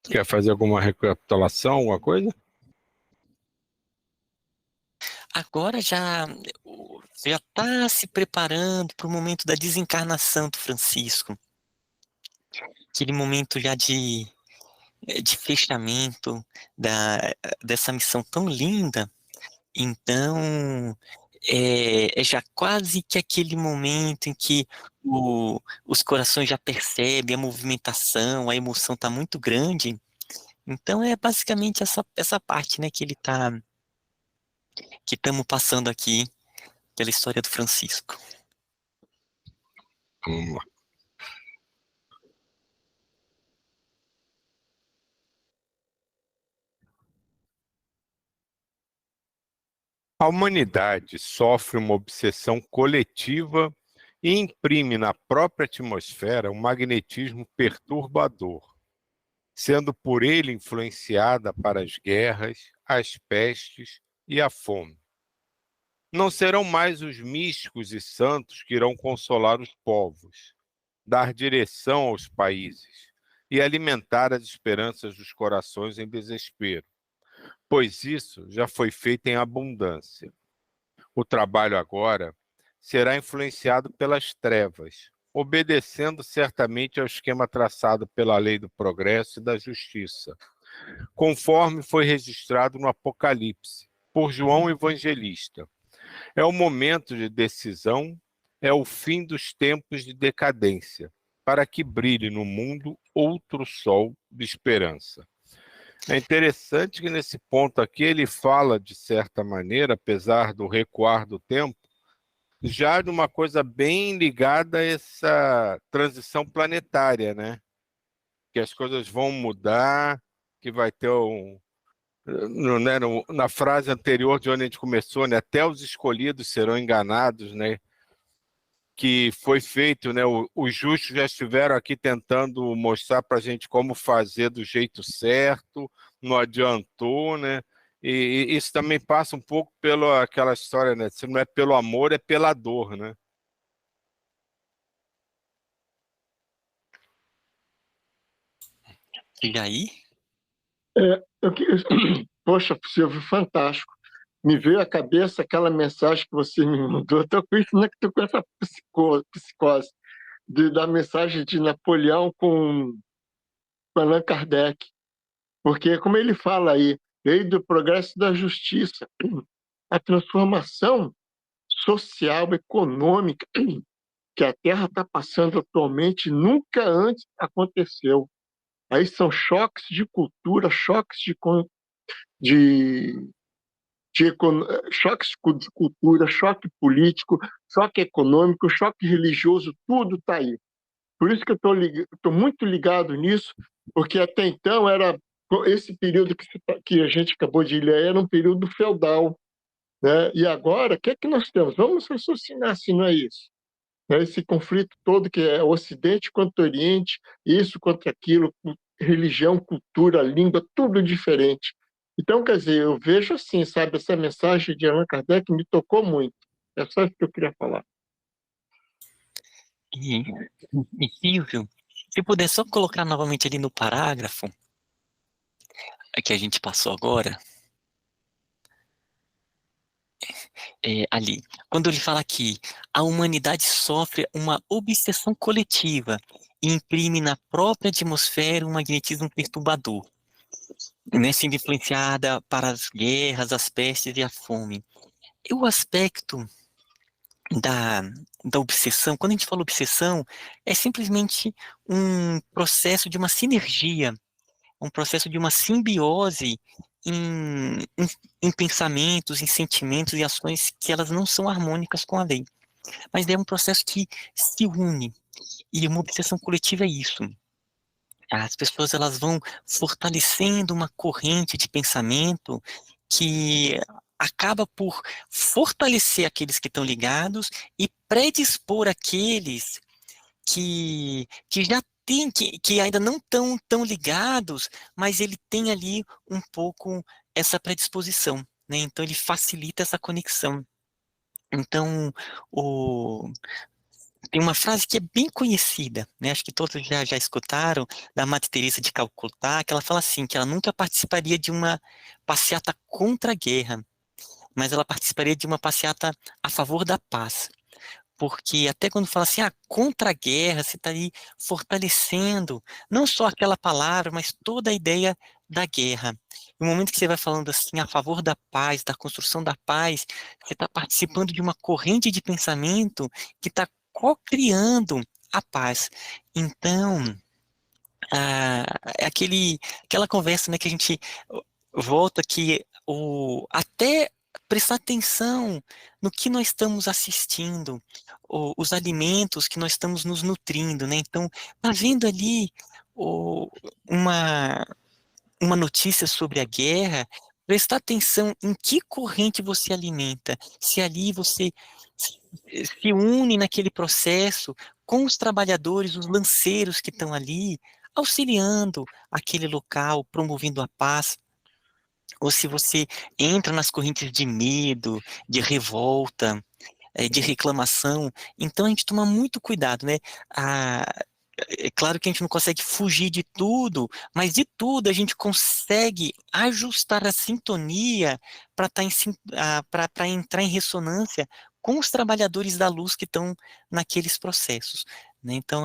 Quer fazer alguma recapitulação, alguma coisa? Agora já está se preparando para o momento da desencarnação do Francisco, aquele momento já de fechamento dessa missão tão linda. Então, é já quase que aquele momento em que os corações já percebem a movimentação, a emoção está muito grande. Então, é basicamente essa parte, né, que estamos passando aqui pela história do Francisco. Vamos lá. A humanidade sofre uma obsessão coletiva e imprime na própria atmosfera um magnetismo perturbador, sendo por ele influenciada para as guerras, as pestes e a fome. Não serão mais os místicos e santos que irão consolar os povos, dar direção aos países e alimentar as esperanças dos corações em desespero, pois isso já foi feito em abundância. O trabalho agora será influenciado pelas trevas, obedecendo certamente ao esquema traçado pela lei do progresso e da justiça, conforme foi registrado no Apocalipse, por João Evangelista. É o momento de decisão, é o fim dos tempos de decadência, para que brilhe no mundo outro sol de esperança. É interessante que nesse ponto aqui ele fala, de certa maneira, apesar do recuar do tempo, já de uma coisa bem ligada a essa transição planetária, né? Que as coisas vão mudar, que vai ter na frase anterior de onde a gente começou, né? Até os escolhidos serão enganados, né? Que foi feito, né? Os justos já estiveram aqui tentando mostrar para a gente como fazer do jeito certo, não adiantou, né? E isso também passa um pouco pela aquela história, né? Se não é pelo amor, é pela dor, né? E aí? Poxa, Silvio, fantástico. Me veio à cabeça aquela mensagem que você me mandou. Estou com isso, né, que estou com essa psicose da mensagem de Napoleão com Allan Kardec. Porque, como ele fala aí, veio do progresso e da justiça, a transformação social, econômica que a Terra está passando atualmente nunca antes aconteceu. Aí são choques de cultura, choques de, choques de cultura, choque político, choque econômico, choque religioso, tudo está aí. Por isso que eu estou muito ligado nisso, porque até então era esse período que a gente acabou de ler era um período feudal, né? E agora, o que é que nós temos? Vamos raciocinar se não é isso. Né? Esse conflito todo que é Ocidente contra Oriente, isso contra aquilo, religião, cultura, língua, tudo diferente. Então, quer dizer, eu vejo assim, sabe, essa mensagem de Allan Kardec me tocou muito. É só isso que eu queria falar. E, e Silvio, se puder só colocar novamente ali no parágrafo que a gente passou agora, ali, quando ele fala que a humanidade sofre uma obsessão coletiva e imprime na própria atmosfera um magnetismo perturbador, né, sendo influenciada para as guerras, as pestes e a fome. E o aspecto da, da obsessão, quando a gente fala obsessão, é simplesmente um processo de uma sinergia, um processo de uma simbiose em, em pensamentos, em sentimentos e ações que elas não são harmônicas com a lei. Mas é um processo que se une. E uma obsessão coletiva é isso. As pessoas elas vão fortalecendo uma corrente de pensamento que acaba por fortalecer aqueles que estão ligados e predispor aqueles que já têm, que ainda não estão tão ligados, mas ele tem ali um pouco essa predisposição, né? Então ele facilita essa conexão. Então, o, tem uma frase que é bem conhecida, né? Acho que todos já escutaram, da Madre Teresa de Calcutá, que ela fala assim, que ela nunca participaria de uma passeata contra a guerra, mas ela participaria de uma passeata a favor da paz. Porque até quando fala assim, contra a guerra, você está aí fortalecendo não só aquela palavra, mas toda a ideia da guerra. No momento que você vai falando assim, a favor da paz, da construção da paz, você está participando de uma corrente de pensamento que está co-criando a paz. Então, é aquela conversa, né, que a gente volta que até prestar atenção no que nós estamos assistindo, os alimentos que nós estamos nos nutrindo, né? Então, tá vendo ali o- uma, uma notícia sobre a guerra, prestar atenção em que corrente você alimenta, se ali você se une naquele processo com os trabalhadores, os lanceiros que estão ali, auxiliando aquele local, promovendo a paz, ou se você entra nas correntes de medo, de revolta, de reclamação. Então a gente toma muito cuidado, né? Ah, é claro que a gente não consegue fugir de tudo, mas de tudo a gente consegue ajustar a sintonia para para entrar em ressonância com os trabalhadores da luz que estão naqueles processos, né? Então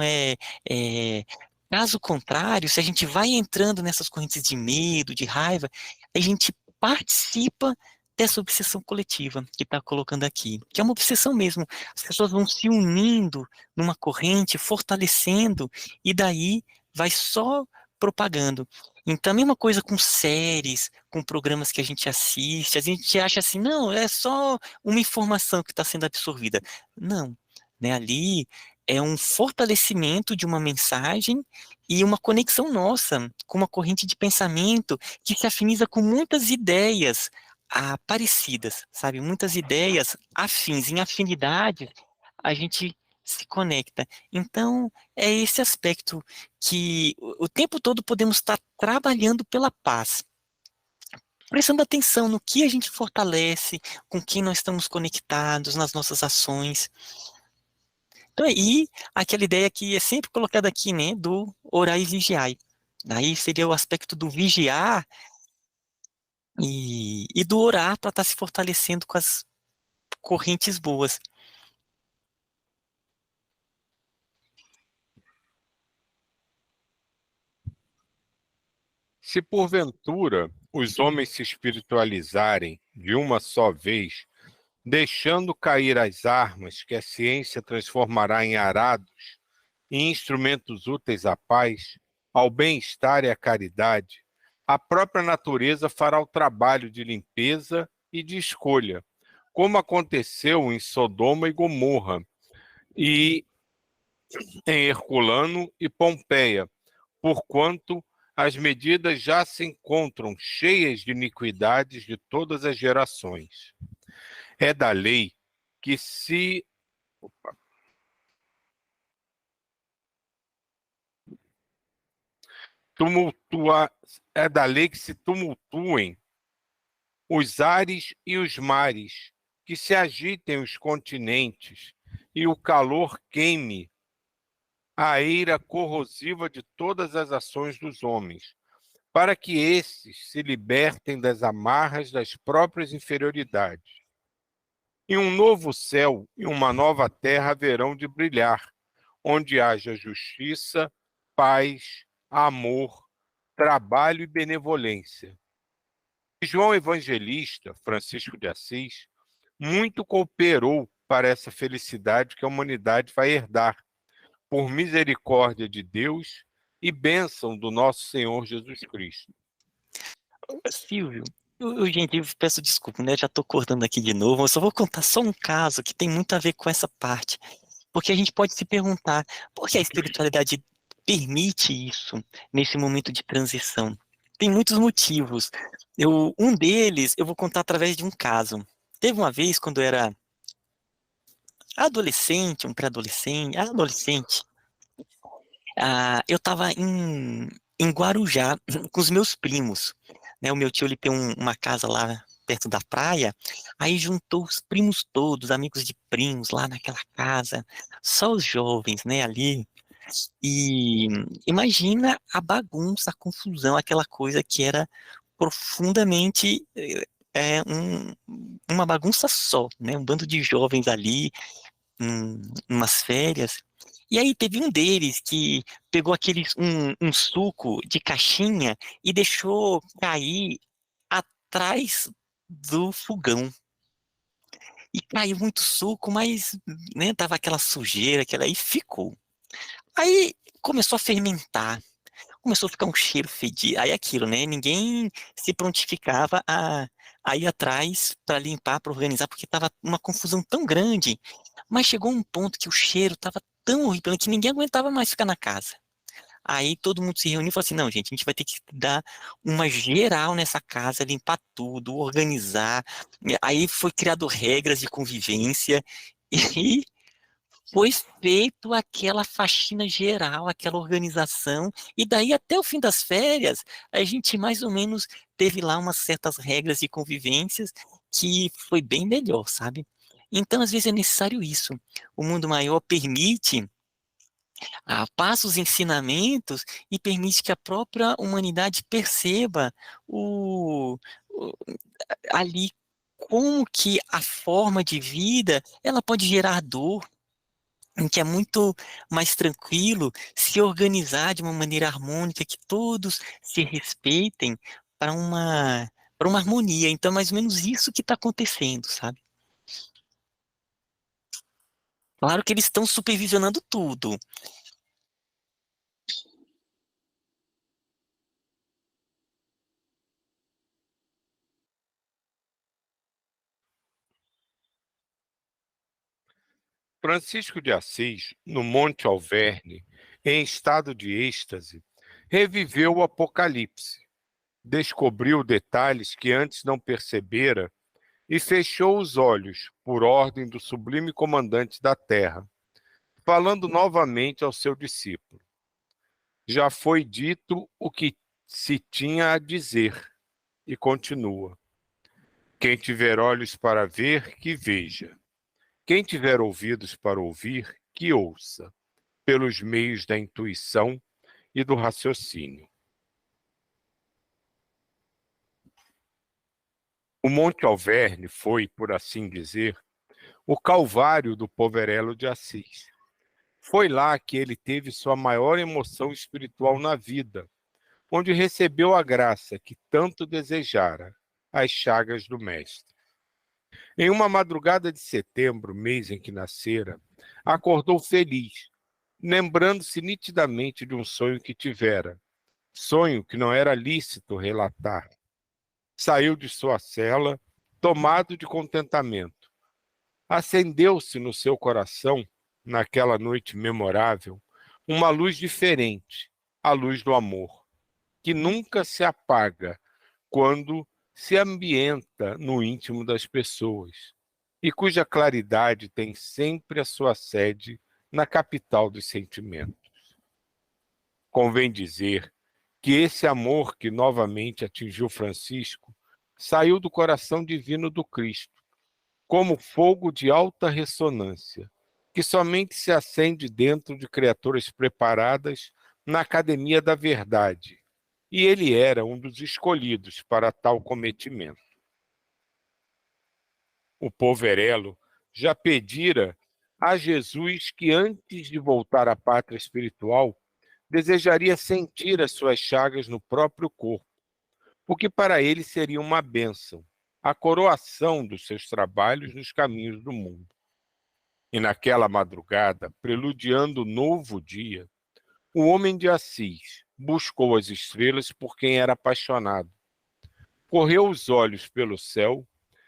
caso contrário, se a gente vai entrando nessas correntes de medo, de raiva, a gente participa dessa obsessão coletiva que está colocando aqui, que é uma obsessão mesmo. As pessoas vão se unindo numa corrente, fortalecendo, e daí vai só propagando. Então, a mesma coisa com séries, com programas que a gente assiste, a gente acha assim, não, é só uma informação que está sendo absorvida. Não, né? Ali é um fortalecimento de uma mensagem e uma conexão nossa com uma corrente de pensamento que se afiniza com muitas ideias parecidas, sabe? Muitas ideias afins, em afinidade, a gente se conecta. Então, é esse aspecto que o tempo todo podemos estar trabalhando pela paz, prestando atenção no que a gente fortalece, com quem nós estamos conectados nas nossas ações. Então, e aquela ideia que é sempre colocada aqui, né, do orar e vigiar. Daí seria o aspecto do vigiar e do orar para estar se fortalecendo com as correntes boas. Se porventura os homens se espiritualizarem de uma só vez, deixando cair as armas que a ciência transformará em arados e instrumentos úteis à paz, ao bem-estar e à caridade, a própria natureza fará o trabalho de limpeza e de escolha, como aconteceu em Sodoma e Gomorra, e em Herculano e Pompeia, porquanto as medidas já se encontram cheias de iniquidades de todas as gerações. É da lei que se tumultuem os ares e os mares, que se agitem os continentes, e o calor queime a eira corrosiva de todas as ações dos homens, para que esses se libertem das amarras das próprias inferioridades. E um novo céu e uma nova terra haverão de brilhar, onde haja justiça, paz, amor, trabalho e benevolência. João Evangelista, Francisco de Assis, muito cooperou para essa felicidade que a humanidade vai herdar, por misericórdia de Deus e bênção do nosso Senhor Jesus Cristo. Silvio, gente, eu peço desculpa, né? Já estou cortando aqui de novo. Eu só vou contar só um caso que tem muito a ver com essa parte. Porque a gente pode se perguntar, por que a espiritualidade permite isso nesse momento de transição? Tem muitos motivos. Um deles eu vou contar através de um caso. Teve uma vez, quando eu era adolescente, um pré-adolescente, adolescente, eu estava em Guarujá com os meus primos, né? O meu tio ele tem uma casa lá perto da praia, aí juntou os primos todos, amigos de primos lá naquela casa, só os jovens, né, ali. E imagina a bagunça, a confusão, aquela coisa que era profundamente uma bagunça só, né? Um bando de jovens ali, umas férias. E aí teve um deles que pegou um suco de caixinha e deixou cair atrás do fogão. E caiu muito suco, mas, né, tava aquela sujeira, e ficou. Aí começou a fermentar, começou a ficar um cheiro fedido. Aí aquilo, né? Ninguém se prontificava a ir atrás para limpar, para organizar, porque tava uma confusão tão grande. Mas chegou um ponto que o cheiro tava tão horrível que ninguém aguentava mais ficar na casa. Aí todo mundo se reuniu e falou assim: não, gente, a gente vai ter que dar uma geral nessa casa, limpar tudo, organizar. Aí foi criado regras de convivência e foi feito aquela faxina geral, aquela organização, e daí até o fim das férias, a gente mais ou menos teve lá umas certas regras de convivências que foi bem melhor, sabe? Então, às vezes é necessário isso. O mundo maior permite, passa os ensinamentos e permite que a própria humanidade perceba o- ali como que a forma de vida ela pode gerar dor, em que é muito mais tranquilo se organizar de uma maneira harmônica, que todos se respeitem para uma harmonia. Então, é mais ou menos isso que está acontecendo, sabe? Claro que eles estão supervisionando tudo. Francisco de Assis, no Monte Alverne, em estado de êxtase, reviveu o Apocalipse, descobriu detalhes que antes não percebera e fechou os olhos, por ordem do sublime comandante da terra, falando novamente ao seu discípulo. Já foi dito o que se tinha a dizer, e continua. Quem tiver olhos para ver, que veja. Quem tiver ouvidos para ouvir, que ouça, pelos meios da intuição e do raciocínio. O Monte Alverne foi, por assim dizer, o calvário do Poverello de Assis. Foi lá que ele teve sua maior emoção espiritual na vida, onde recebeu a graça que tanto desejara, as chagas do Mestre. Em uma madrugada de setembro, mês em que nascera, acordou feliz, lembrando-se nitidamente de um sonho que tivera, sonho que não era lícito relatar. Saiu de sua cela, tomado de contentamento. Acendeu-se no seu coração, naquela noite memorável, uma luz diferente, a luz do amor, que nunca se apaga quando se ambienta no íntimo das pessoas e cuja claridade tem sempre a sua sede na capital dos sentimentos. Convém dizer que esse amor que novamente atingiu Francisco saiu do coração divino do Cristo, como fogo de alta ressonância, que somente se acende dentro de criaturas preparadas na academia da verdade, e ele era um dos escolhidos para tal cometimento. O Poverello já pedira a Jesus que, antes de voltar à pátria espiritual, desejaria sentir as suas chagas no próprio corpo, o que para ele seria uma bênção, a coroação dos seus trabalhos nos caminhos do mundo. E naquela madrugada, preludiando o novo dia, o homem de Assis buscou as estrelas por quem era apaixonado. Correu os olhos pelo céu,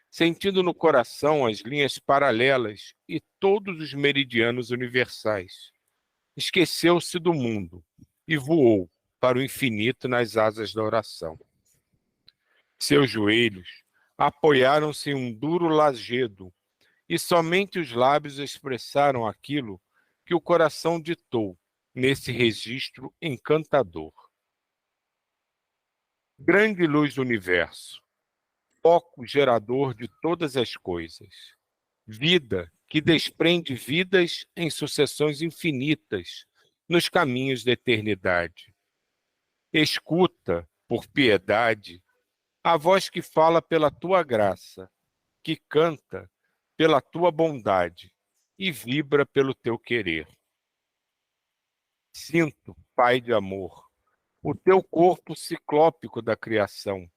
sentindo no coração as linhas paralelas e todos os meridianos universais. Esqueceu-se do mundo e voou para o infinito nas asas da oração. Seus joelhos apoiaram-se em um duro lajedo e somente os lábios expressaram aquilo que o coração ditou nesse registro encantador. Grande luz do universo, foco gerador de todas as coisas. Vida que desprende vidas em sucessões infinitas nos caminhos da eternidade. Escuta, por piedade, a voz que fala pela tua graça, que canta pela tua bondade e vibra pelo teu querer. Sinto, Pai de amor, o teu corpo ciclópico da criação,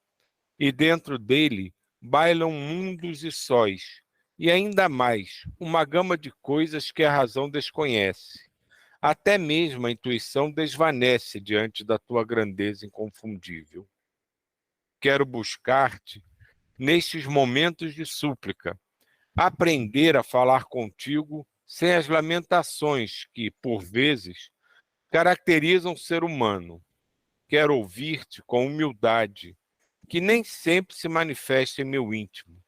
e dentro dele bailam mundos e sóis, e ainda mais, uma gama de coisas que a razão desconhece. Até mesmo a intuição desvanece diante da tua grandeza inconfundível. Quero buscar-te nestes momentos de súplica, aprender a falar contigo sem as lamentações que, por vezes, caracterizam o ser humano. Quero ouvir-te com humildade, que nem sempre se manifesta em meu íntimo.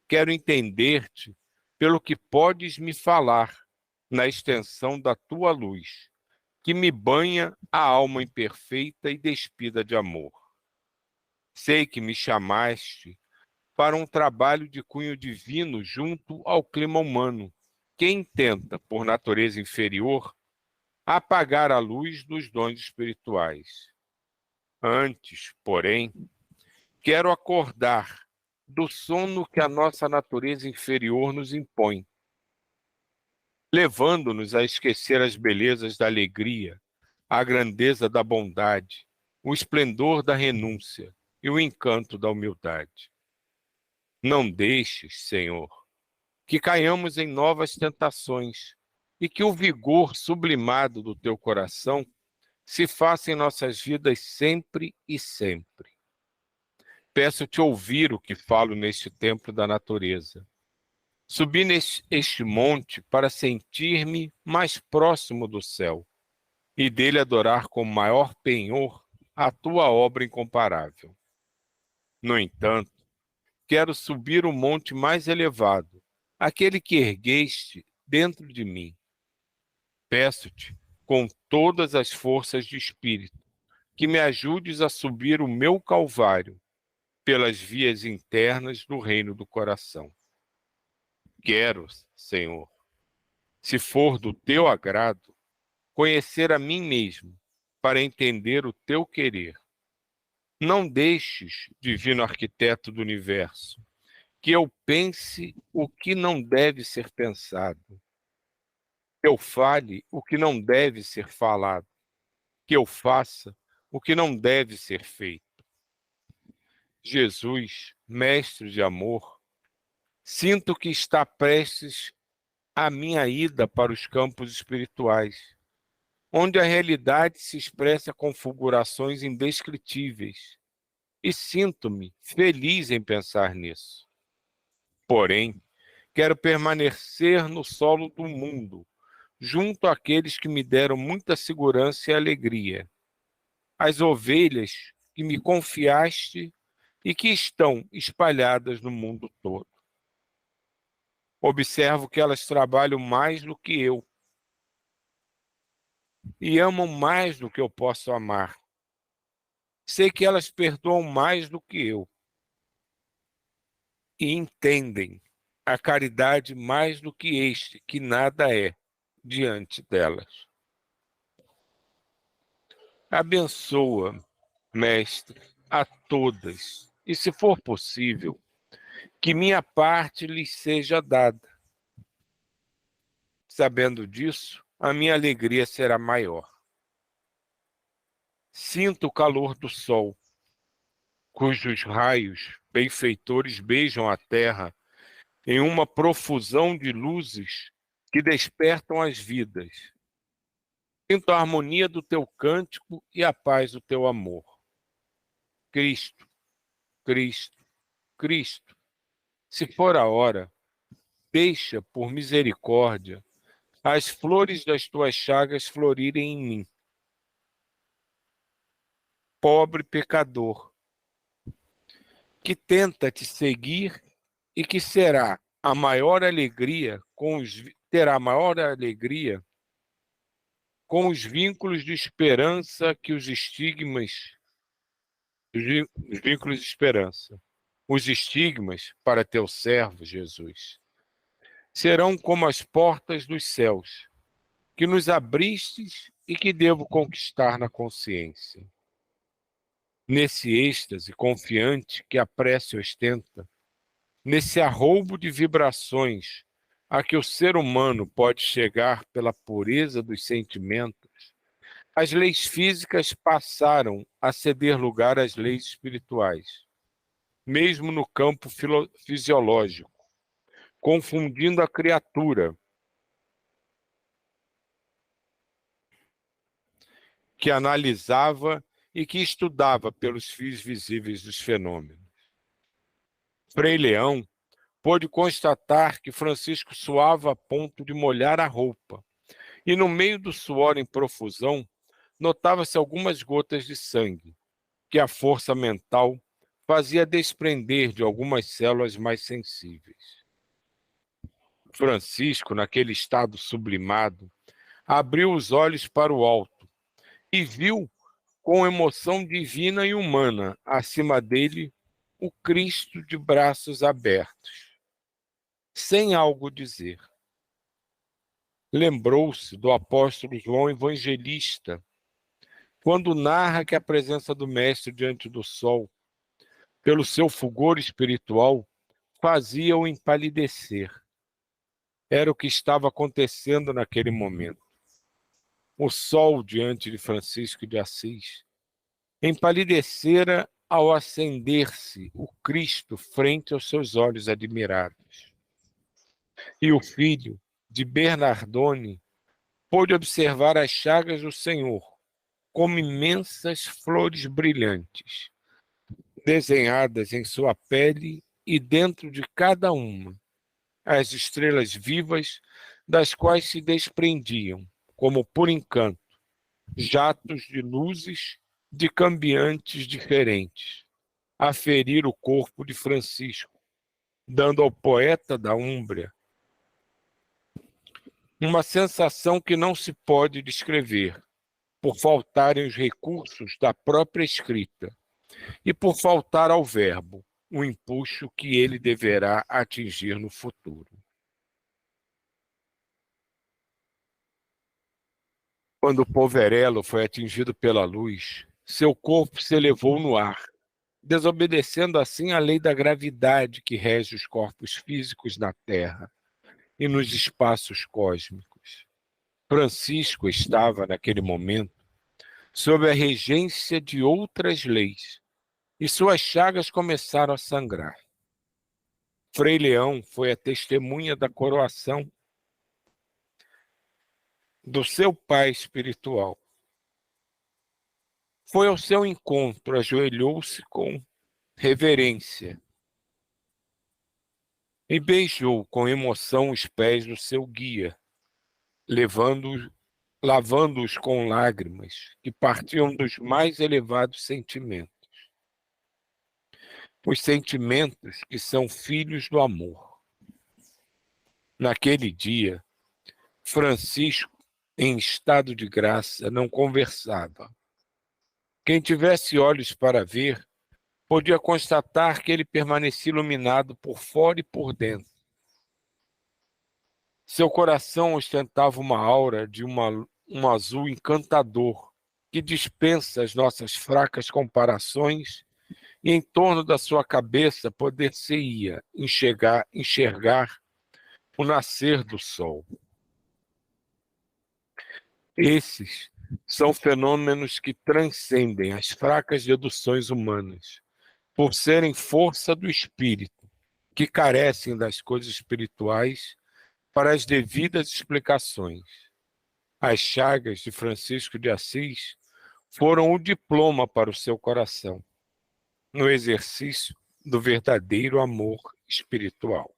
Quero entender-te pelo que podes me falar na extensão da tua luz, que me banha a alma imperfeita e despida de amor. Sei que me chamaste para um trabalho de cunho divino junto ao clima humano, que intenta, por natureza inferior, apagar a luz dos dons espirituais. Antes, porém, quero acordar do sono que a nossa natureza inferior nos impõe, levando-nos a esquecer as belezas da alegria, a grandeza da bondade, o esplendor da renúncia e o encanto da humildade. Não deixes, Senhor, que caiamos em novas tentações e que o vigor sublimado do teu coração se faça em nossas vidas sempre e sempre. Peço-te ouvir o que falo neste templo da natureza. Subi este monte para sentir-me mais próximo do céu e dele adorar com maior penhor a tua obra incomparável. No entanto, quero subir o monte mais elevado, aquele que ergueste dentro de mim. Peço-te, com todas as forças de espírito, que me ajudes a subir o meu calvário pelas vias internas do reino do coração. Quero, Senhor, se for do teu agrado, conhecer a mim mesmo, para entender o teu querer. Não deixes, divino arquiteto do universo, que eu pense o que não deve ser pensado, que eu fale o que não deve ser falado, que eu faça o que não deve ser feito. Jesus, mestre de amor, sinto que está prestes a minha ida para os campos espirituais, onde a realidade se expressa com fulgurações indescritíveis, e sinto-me feliz em pensar nisso. Porém, quero permanecer no solo do mundo, junto àqueles que me deram muita segurança e alegria, as ovelhas que me confiaste e que estão espalhadas no mundo todo. Observo que elas trabalham mais do que eu e amam mais do que eu posso amar. Sei que elas perdoam mais do que eu e entendem a caridade mais do que este, que nada é, diante delas. Abençoa, Mestre, a todas, e se for possível, que minha parte lhes seja dada. Sabendo disso, a minha alegria será maior. Sinto o calor do sol, cujos raios benfeitores beijam a terra em uma profusão de luzes que despertam as vidas. Sinto a harmonia do teu cântico e a paz do teu amor. Cristo, Cristo, Cristo, se for a hora, deixa, por misericórdia, as flores das tuas chagas florirem em mim. Pobre pecador, que tenta te seguir e que será a maior alegria terá a maior alegria com os vínculos de esperança que os estigmas, os vínculos de esperança, Os estigmas, para teu servo, Jesus, serão como as portas dos céus, que nos abristes e que devo conquistar na consciência. Nesse êxtase confiante que a prece ostenta, nesse arroubo de vibrações a que o ser humano pode chegar pela pureza dos sentimentos, as leis físicas passaram a ceder lugar às leis espirituais, mesmo no campo fisiológico, confundindo a criatura que analisava e que estudava pelos fios visíveis dos fenômenos. Frei Leão pôde constatar que Francisco suava a ponto de molhar a roupa, e no meio do suor em profusão, notava-se algumas gotas de sangue, que a força mental fazia desprender de algumas células mais sensíveis. Francisco, naquele estado sublimado, abriu os olhos para o alto e viu, com emoção divina e humana, acima dele, o Cristo de braços abertos, sem algo dizer. Lembrou-se do apóstolo João Evangelista, quando narra que a presença do Mestre diante do sol, pelo seu fulgor espiritual, fazia-o empalidecer. Era o que estava acontecendo naquele momento. O sol diante de Francisco de Assis empalidecera ao acender-se o Cristo frente aos seus olhos admirados. E o filho de Bernardone pôde observar as chagas do Senhor como imensas flores brilhantes, desenhadas em sua pele e dentro de cada uma, as estrelas vivas das quais se desprendiam, como por encanto, jatos de luzes de cambiantes diferentes, a ferir o corpo de Francisco, dando ao poeta da Úmbria uma sensação que não se pode descrever, por faltarem os recursos da própria escrita e por faltar ao verbo o impulso que ele deverá atingir no futuro. Quando Poverello foi atingido pela luz, seu corpo se elevou no ar, desobedecendo assim a lei da gravidade que rege os corpos físicos na Terra e nos espaços cósmicos. Francisco estava, naquele momento, sob a regência de outras leis, e suas chagas começaram a sangrar. Frei Leão foi a testemunha da coroação do seu pai espiritual. Foi ao seu encontro, ajoelhou-se com reverência e beijou com emoção os pés do seu guia, lavando-os com lágrimas que partiam dos mais elevados sentimentos. Os sentimentos que são filhos do amor. Naquele dia, Francisco, em estado de graça, não conversava. Quem tivesse olhos para ver, podia constatar que ele permanecia iluminado por fora e por dentro. Seu coração ostentava uma aura de um azul encantador, que dispensa as nossas fracas comparações, e em torno da sua cabeça poder-se-ia enxergar o nascer do sol. Esses são fenômenos que transcendem as fracas deduções humanas, por serem força do espírito, que carecem das coisas espirituais para as devidas explicações. As chagas de Francisco de Assis foram o diploma para o seu coração, no exercício do verdadeiro amor espiritual.